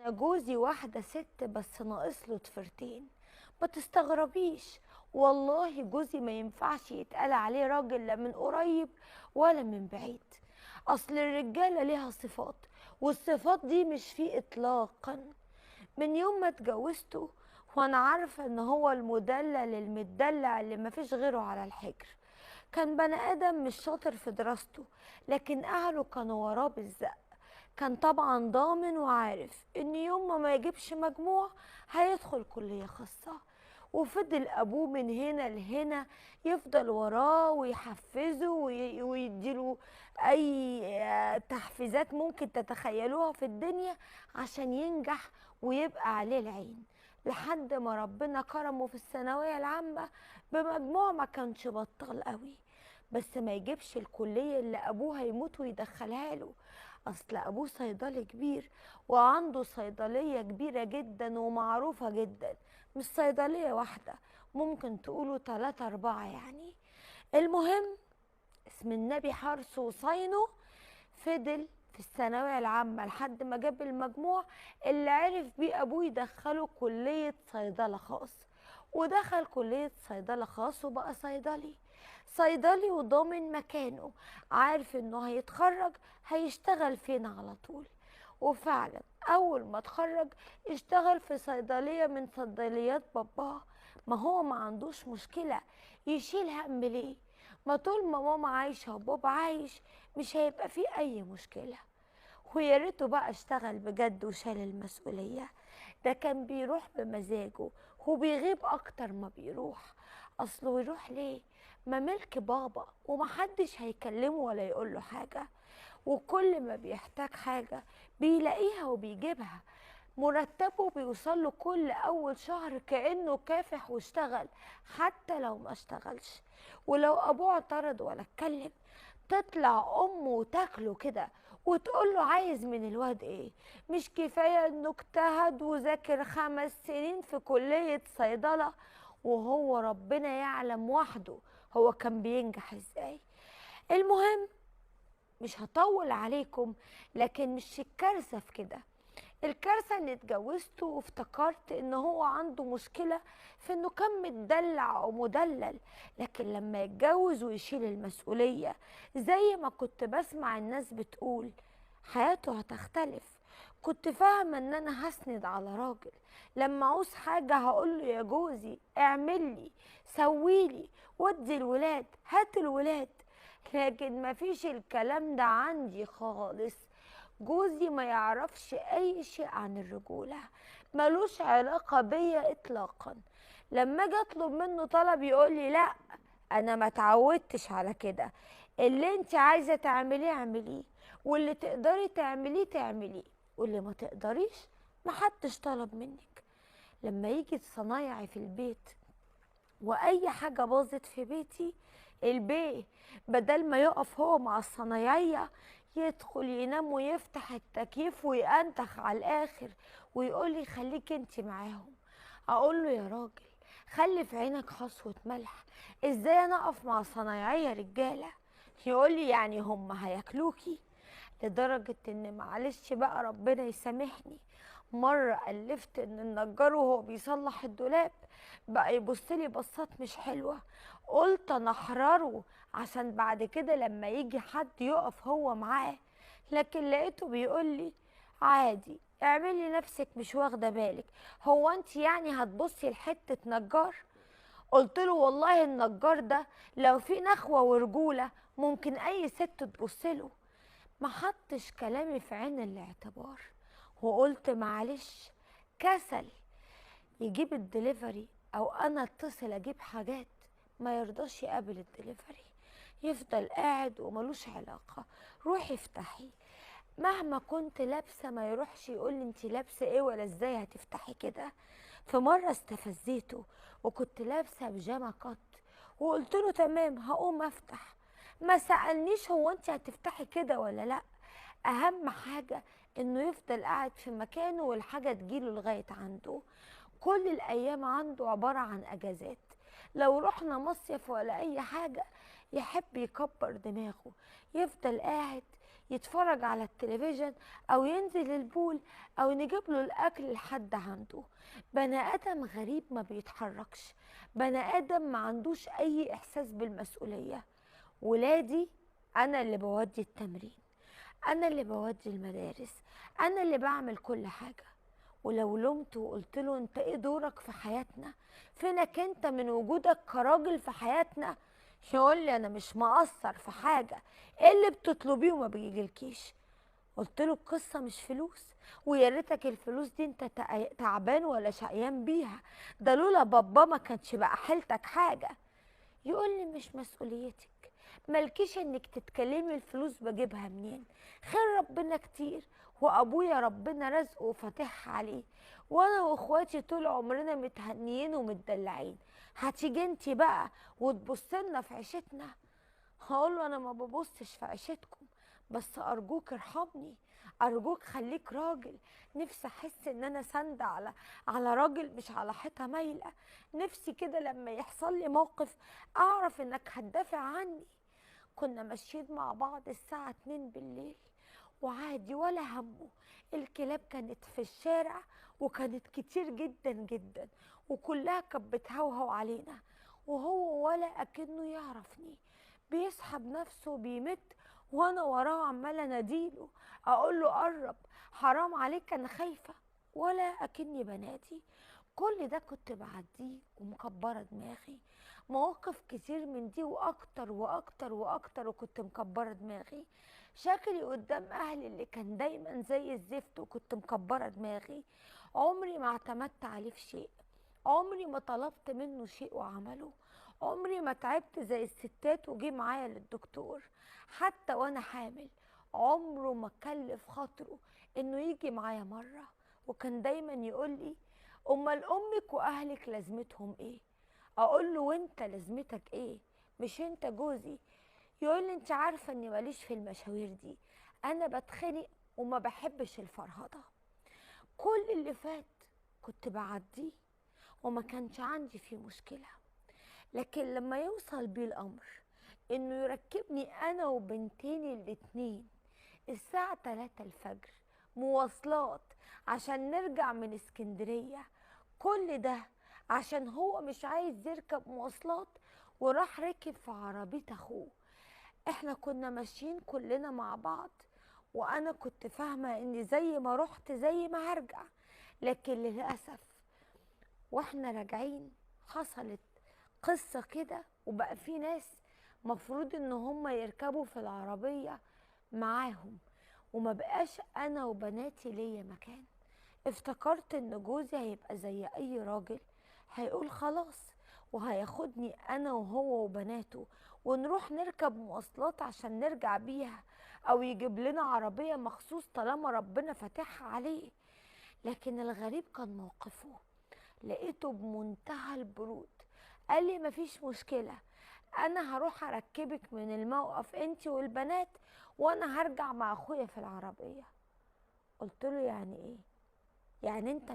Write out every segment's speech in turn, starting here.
انا جوزي واحده ست بس ناقص له ضفيرتين. ما تستغربيش، والله جوزي ما ينفعش يتقال عليه راجل لا من قريب ولا من بعيد. اصل الرجاله ليها صفات، والصفات دي مش فيه اطلاقا. من يوم ما اتجوزته وانا عارفه ان هو المدلل المدلع اللي مفيش غيره على الحجر. كان بني ادم مش شاطر في دراسته، لكن اهله كانوا وراه بالزق. كان طبعا ضامن وعارف ان يوم ما يجيبش مجموع هيدخل كلية خاصة. وفضل ابوه من هنا لهنا يفضل وراه ويحفزه ويديله اي تحفيزات ممكن تتخيلوها في الدنيا عشان ينجح ويبقى عليه العين، لحد ما ربنا كرمه في الثانوية العامة بمجموع ما كانش بطال قوي، بس ما يجيبش الكلية اللي ابوه هيموت ويدخلها له. اصل ابوه صيدلي كبير وعنده صيدلية كبيرة جدا ومعروفة جدا، مش صيدلية واحدة، ممكن تقولوا 3 4 يعني. المهم، اسم النبي حرصه وصينه، فضل في الثانوية العامة لحد ما جاب المجموع اللي عرف بيه أبوه يدخله كلية صيدلة خاص. ودخل كلية صيدلة خاص وبقى صيدلي. صيدلي وضامن مكانه، عارف انه هيتخرج هيشتغل فين على طول. وفعلا أول ما اتخرج اشتغل في صيدلية من صيدليات باباه. ما هو ما عندوش مشكلة، يشيل هم ليه؟ ما طول ما ماما عايشة وبابا عايش مش هيبقى فيه أي مشكلة. ويا ريته بقى اشتغل بجد وشال المسؤولية. ده كان بيروح بمزاجه وبيغيب أكتر ما بيروح. أصله يروح ليه؟ ما ملك بابا ومحدش هيكلمه ولا يقوله حاجة. وكل ما بيحتاج حاجة بيلاقيها وبيجيبها. مرتبه بيوصله كل أول شهر كأنه كافح واشتغل حتى لو ما اشتغلش. ولو أبوه اعترض ولا اتكلم تطلع أمه وتاكله كده وتقول له عايز من الواد ايه؟ مش كفاية انه اجتهد وذاكر 5 سنين في كلية صيدلة؟ وهو ربنا يعلم وحده هو كان بينجح ازاي. المهم، مش هطول عليكم، لكن مش الكارثة في كده. الكارثة اني اتجوزته وافتكرت ان هو عنده مشكلة في انه كان متدلع او مدلل. لكن لما يتجوز ويشيل المسؤولية زي ما كنت بسمع الناس بتقول حياته هتختلف. كنت فاهمة ان انا هسند على راجل، لما عاوز حاجة هقوله يا جوزي اعملي سويلي، ودي الولاد هات الولاد. لكن مفيش الكلام ده عندي خالص. جوزي ما يعرفش اي شيء عن الرجولة، ملوش علاقة بيا اطلاقا. لما اجي اطلب منه طلب يقولي لا، انا ما تعودتش على كده. اللي انت عايزة تعمليه اعمليه، واللي تقدري تعمليه تعمليه، واللي ما تقدريش محدش طلب منك. لما يجي صنايعي في البيت واي حاجة باظت في بيتي، البيه بدل ما يقف هو مع الصنايعية يدخل ينام ويفتح التكييف وينتخ على الاخر ويقولي خليك انت معاهم. اقول له يا راجل خلي في عينك خصوة ملح، ازاي انا اقف مع صنايعية رجالة؟ يقولي يعني هم هياكلوكي؟ لدرجة ان معلش بقى ربنا يسامحني، مرة ألفت ان النجار وهو بيصلح الدولاب بقى يبصلي بصات مش حلوة. قلت انا احرره عشان بعد كده لما يجي حد يقف هو معاه. لكن لقيته بيقولي عادي اعملي نفسك مش واخدة بالك، هو انت يعني هتبصي لحتة نجار؟ قلت له والله النجار ده لو في نخوة ورجولة ممكن اي ست تبصله. ما حطش كلامي في عين الاعتبار، وقلت معلش كسل يجيب الدليفري او انا اتصل اجيب حاجات، ما يرضاش يقابل الدليفري، يفضل قاعد وملوش علاقة. روحي افتحي، مهما كنت لابسة ما يروحش يقول لي انت لابسة ايه ولا ازاي هتفتحي كده. في مرة استفزيته وكنت لابسة بيجامة قط وقلت له تمام هقوم افتح، ما سألنيش هو انت هتفتحي كده ولا لا. اهم حاجة انه يفضل قاعد في مكانه والحاجة تجيله لغاية عنده. كل الايام عنده عبارة عن اجازات، لو رحنا مصيف ولا اي حاجة يحب يكبر دماغه، يفضل قاعد يتفرج على التلفزيون او ينزل البول او نجيب له الاكل لحد عنده. بني ادم غريب ما بيتحركش، بني ادم ما عندوش اي احساس بالمسؤولية. ولادي انا اللي بودي التمرين، انا اللي بودي المدارس، انا اللي بعمل كل حاجة. ولو لومته وقلت له انت ايه دورك في حياتنا، فينك انت من وجودك كراجل في حياتنا، يقول لي انا مش مقصر في حاجة، ايه اللي بتطلبيه وما بيجيلكيش؟ قلت له القصة مش فلوس، ويا ريتك الفلوس دي انت تعبان ولا شقيان بيها، ده لولا بابا ما كانش بقى حيلتك حاجة. يقول لي مش مسؤوليتك، مالكيش انك تتكلمي الفلوس بجيبها منين، خير ربنا كتير، وابويا ربنا رزقه وفاتحها عليه، وانا واخواتي طول عمرنا متهنيين ومتدلعين، هتيجي انتي بقى وتبصلنا في عيشتنا؟ هقول له انا ما ببصش في عيشتكم، بس ارجوك ارحمني، ارجوك خليك راجل. نفسي احس ان انا ساندة على راجل، مش على حيطه مايله. نفسي كده لما يحصل لي موقف اعرف انك هتدافع عني. كنا ماشيين مع بعض الساعه 2 بالليل وعادي ولا همه، الكلاب كانت في الشارع وكانت كتير جدا جدا، وكلها كانت بتهوهو علينا، وهو ولا اكنه يعرفني، بيسحب نفسه وبيمت، وانا وراه عماله اناديله اقول له قرب، حرام عليك انا خايفه، ولا اكني بنادي. كل ده كنت بعديه ومكبره دماغي، مواقف كتير من دي واكتر واكتر واكتر، وكنت مكبره دماغي. شكلي قدام اهلي اللي كان دايما زي الزفت وكنت مكبره دماغي. عمري ما اعتمدت عليه في شيء، عمري ما طلبت منه شيء وعمله، عمري ما تعبت زي الستات وجي معايا للدكتور. حتى وانا حامل عمره ما كلف خاطره انه يجي معايا مره، وكان دايما يقول لي امال امك واهلك لازمتهم ايه؟ اقول له وانت لازمتك ايه؟ مش انت جوزي؟ يقول لي انت عارفه اني ماليش في المشاوير دي، انا بتخنق وما بحبش الفرهده. كل اللي فات كنت بعديه وما كانش عندي فيه مشكله، لكن لما يوصل بيه الامر انه يركبني انا وبنتين الاتنين الساعة 3 الفجر مواصلات عشان نرجع من اسكندرية، كل ده عشان هو مش عايز يركب مواصلات وراح ركب في عربية اخوه. احنا كنا ماشيين كلنا مع بعض، وانا كنت فاهمة اني زي ما رحت زي ما هرجع، لكن للأسف واحنا راجعين حصلت قصة كده، وبقى في ناس مفروض ان هم يركبوا في العربية معاهم، وما بقاش انا وبناتي ليا مكان. افتكرت ان جوزي هيبقى زي اي راجل، هيقول خلاص وهياخدني انا وهو وبناته ونروح نركب مواصلات عشان نرجع بيها، او يجيب لنا عربية مخصوص طالما ربنا فاتحها عليه. لكن الغريب كان موقفه، لقيته بمنتهى البرود، قال لي مفيش مشكلة، انا هروح اركبك من الموقف انتي والبنات، وانا هرجع مع اخويا في العربية. قلت له يعني ايه؟ يعني انت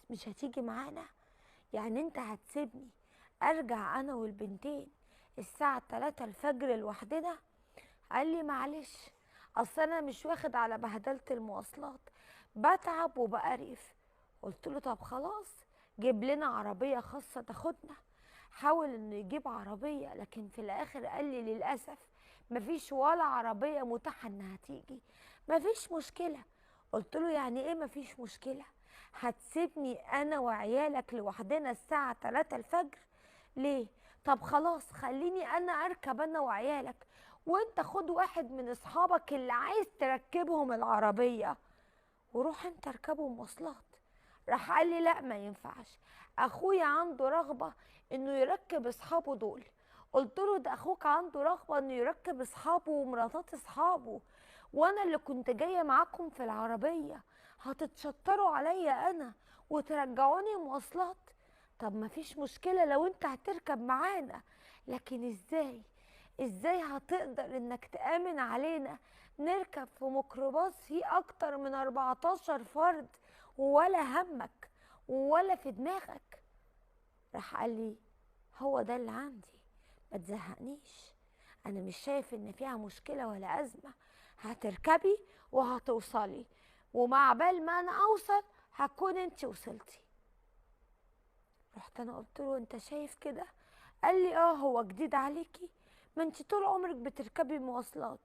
مش هتيجي معانا؟ يعني انت هتسيبني ارجع انا والبنتين الساعة 3 الفجر لوحدنا؟ قال لي معلش، اصل انا مش واخد على بهدلة المواصلات، بتعب وبقرف. قلت له طب خلاص جيب لنا عربية خاصة تاخدنا. حاول انه يجيب عربية، لكن في الاخر قال لي للأسف مفيش ولا عربية متاحة انها تيجي. مفيش مشكلة. قلت له يعني ايه مفيش مشكلة؟ هتسيبني انا وعيالك لوحدنا الساعة 3 الفجر؟ ليه؟ طب خلاص خليني انا اركب انا وعيالك، وانت خد واحد من اصحابك اللي عايز تركبهم العربية وروح انت اركبوا مواصلات. راح قال لي لا ما ينفعش، اخويا عنده رغبة انه يركب اصحابه دول. قلت له ده اخوك عنده رغبة انه يركب اصحابه ومراتات اصحابه، وانا اللي كنت جاية معاكم في العربية، هتتشطروا عليا انا وترجعوني مواصلات؟ طب ما فيش مشكلة لو انت هتركب معانا، لكن ازاي هتقدر انك تأمن علينا نركب في ميكروباص فيه اكتر من 14 فرد ولا همك ولا في دماغك؟ راح قال لي هو ده اللي عندي، ما تزهقنيش، انا مش شايف ان فيها مشكلة ولا ازمة، هتركبي وهتوصلي، ومع بال ما انا اوصل هتكون انت وصلتي. رحت انا قلت له انت شايف كده؟ قال لي اه، هو جديد عليكي؟ ما انت طول عمرك بتركبي مواصلات،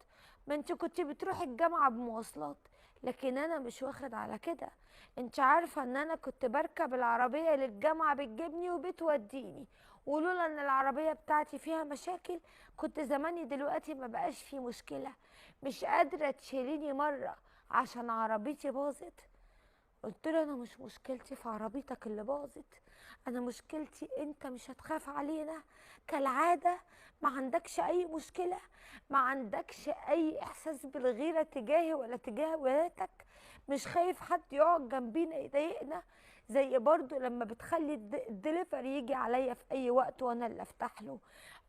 ما انت كنت بتروحي الجامعة بمواصلات، لكن انا مش واخد على كده. انت عارفة ان انا كنت بركب العربية للجامعة بتجيبني وبتوديني، ولولا ان العربية بتاعتي فيها مشاكل كنت زماني دلوقتي ما بقاش في مشكلة. مش قادرة تشيليني مرة عشان عربيتي باظت؟ قلت له انا مش مشكلتي في عربيتك اللي باظت، انا مشكلتي انت مش هتخاف علينا كالعاده؟ ما عندكش اي مشكله؟ ما عندكش اي احساس بالغيره تجاهي ولا تجاه ولادك؟ مش خايف حد يقعد جنبينا يضايقنا؟ زي برضو لما بتخلي الدليفري يجي عليا في اي وقت وانا اللي افتح له.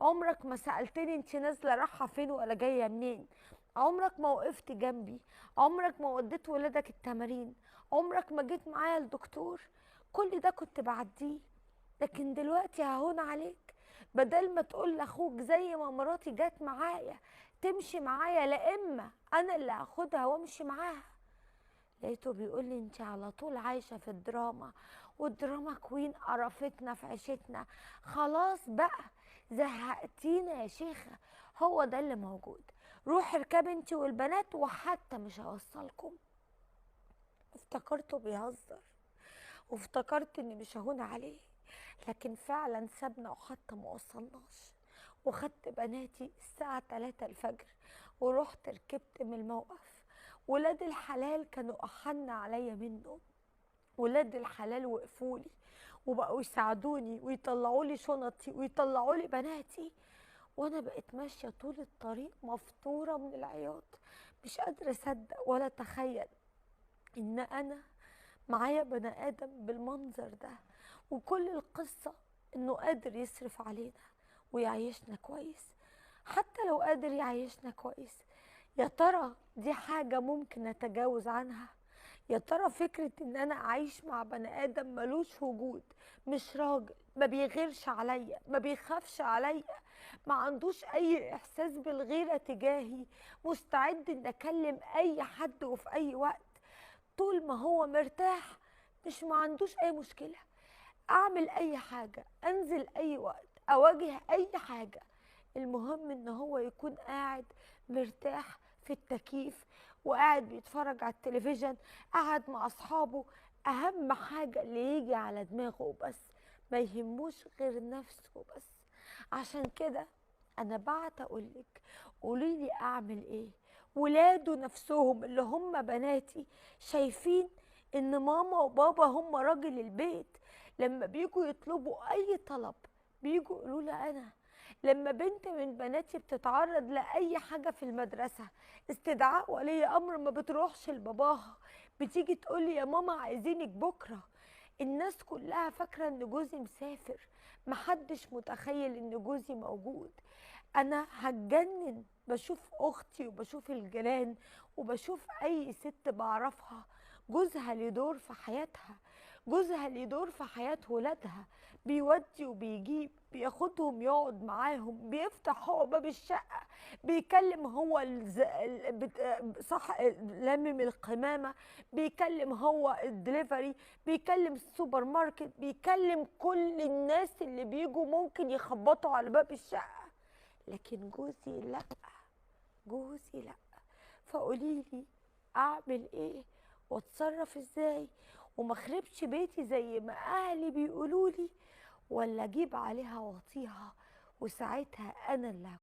عمرك ما سالتني انت نازله رايحه فين ولا جايه منين؟ عمرك ما وقفت جنبي؟ عمرك ما وديت ولادك التمارين؟ عمرك ما جيت معايا الدكتور؟ كل ده كنت بعديه، لكن دلوقتي ههون عليك. بدل ما تقول لاخوك زي ما مراتي جت معايا تمشي معايا، لا اما انا اللي هاخدها وامشي معاها. لقيته بيقول لي انت على طول عايشه في الدراما، والدراما كوين قرفتنا في عيشتنا. خلاص بقى، زهقتينا يا شيخه. هو ده اللي موجود. روح اركبي انت والبنات وحتى مش هوصلكم. افتكرته بيهزر، وافتكرت اني مش ههون عليه، لكن فعلا سابنا وحتى ما وصلناش. وخدت بناتي الساعة 3 الفجر ورحت ركبت من الموقف. ولاد الحلال كانوا أحن عليا منه. ولاد الحلال وقفولي وبقوا يساعدوني ويطلعوا لي شنطي ويطلعوا لي بناتي، وانا بقيت ماشيه طول الطريق مفطوره من العياط، مش قادره اصدق ولا اتخيل ان انا معايا بني ادم بالمنظر ده. وكل القصه انه قادر يصرف علينا ويعيشنا كويس. حتى لو قادر يعيشنا كويس، يا ترى دي حاجه ممكن نتجاوز عنها؟ يا ترى فكره ان انا اعيش مع بني ادم ملوش وجود، مش راجل، ما بيغيرش عليا، ما بيخافش عليا، ما عندوش اي احساس بالغيره تجاهي، مستعد ان اكلم اي حد وفي اي وقت طول ما هو مرتاح، مش ما عندوش اي مشكلة، اعمل اي حاجة، انزل اي وقت، اواجه اي حاجة، المهم ان هو يكون قاعد مرتاح في التكييف وقاعد بيتفرج على التلفزيون، قاعد مع اصحابه. اهم حاجة اللي يجي على دماغه بس، ما يهموش غير نفسه بس. عشان كده انا بعت اقولك قوليلي اعمل ايه. ولاده نفسهم اللي هم بناتي شايفين ان ماما وبابا هم راجل البيت. لما بيجوا يطلبوا اي طلب بيجوا يقولوا لي انا. لما بنت من بناتي بتتعرض لاي حاجه في المدرسه، استدعاء ولي امر، ما بتروحش لباباها، بتيجي تقول لي يا ماما عايزينك بكره. الناس كلها فاكره ان جوزي مسافر، محدش متخيل ان جوزي موجود. انا هتجنن بشوف اختي وبشوف الجيران وبشوف اي ست بعرفها جوزها ليه دور في حياتها، جوزها ليه دور في حياة ولادها، بيودي وبيجيب، بياخدهم يقعد معاهم، بيفتح هو باب الشقة، بيكلم هو صح لمم القمامة، بيكلم هو الدليفري، بيكلم السوبر ماركت، بيكلم كل الناس اللي بيجوا ممكن يخبطوا على باب الشقة. لكن جوزي لا، جوزي لا. فقوليلي اعمل ايه واتصرف ازاي وما اخربش بيتي زي ما اهلي بيقولولي، ولا اجيب عليها واطيها وساعتها انا اللي